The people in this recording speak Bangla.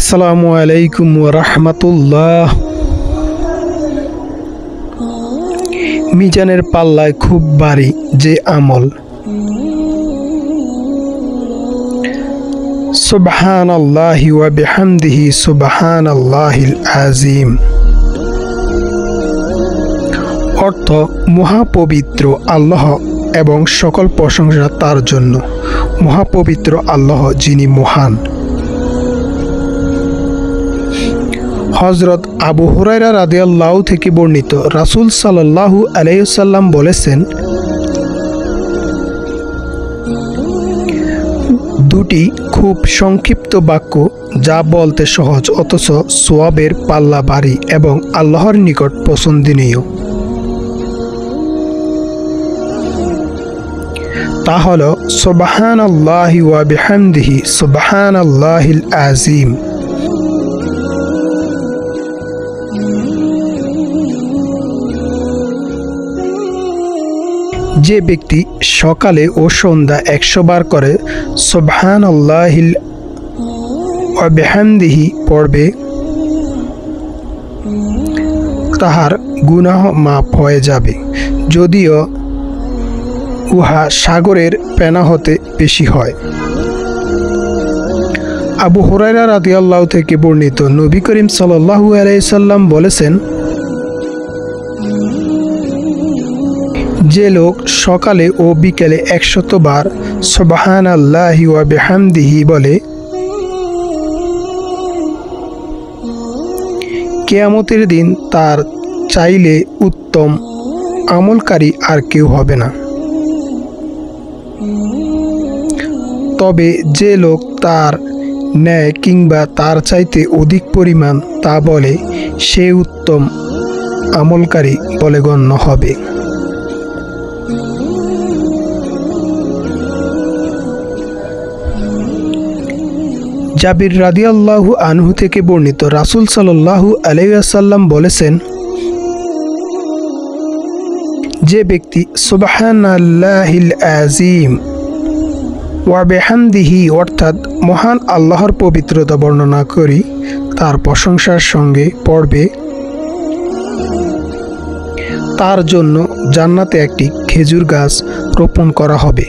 আসসালামু আলাইকুম ওয়া রাহমাতুল্লাহ। মিজানের পাল্লায় খুব ভারী যে আমল। সুবহানাল্লাহি ওয়া বিহামদিহি সুবহানাল্লাহিল আযীম। অর্থ মহাপবিত্র আল্লাহ এবং সকল প্রশংসা তার জন্য। মহাপবিত্র আল্লাহ যিনি মহান। হযরত আবু হুরায়রা রাদিয়াল্লাহু থেকে বর্ণিত, রাসূল সাল্লাল্লাহু আলাইহি ওয়াসাল্লাম বলেছেন, দুটি খুব সংক্ষিপ্ত বাক্য যা বলতে সহজ অথচ সওয়াবের পাল্লা ভারী এবং আল্লাহর নিকট পছন্দনীয়। তা হল সুবহানাল্লাহি ওয়া বিহামদিহি সুবহানাল্লাহিল আযীম। যে ব্যক্তি সকালে ও সন্ধ্যা 100 বার করে সুবহানাল্লাহিল ওয়া বিহামদিহি পড়বে, তাহার গুনাহ মাফ হয়ে যাবে, যদিও উহা সাগরের ফেনা হতে বেশি হয়। আবু হুরায়রা রাদিয়াল্লাহু থেকে বর্ণিত, নবী করিম সাল্লাল্লাহু আলাইহি সাল্লাম বলেছেন, যে লোক সকালে ও বিকেলে 100 বার সুবহানাল্লাহি ওয়া বিহামদিহি বলে, কিয়ামতের দিন তার চাইলে উত্তম আমলকারী আর কেউ হবে না। তবে যে লোক তার ন্যায় কিংবা তার চাইতে অধিক পরিমাণ তা বলে, সে উত্তম আমলকারী বলে গণ্য হবে। জাবির রাদিয়াল্লাহু আনহু থেকে বর্ণিত, রাসূল সাল্লাল্লাহু আলাইহি ওয়াসাল্লাম বলেছেন, যে ব্যক্তি সুবহানাল্লাহিল আযীম ওয়া বিহামদিহি অর্থাৎ মহান আল্লাহর পবিত্রতা বর্ণনা করি তার প্রশংসার সঙ্গে পড়বে, তার জন্য জান্নাতে একটি খেজুর গাছ রোপণ করা হবে।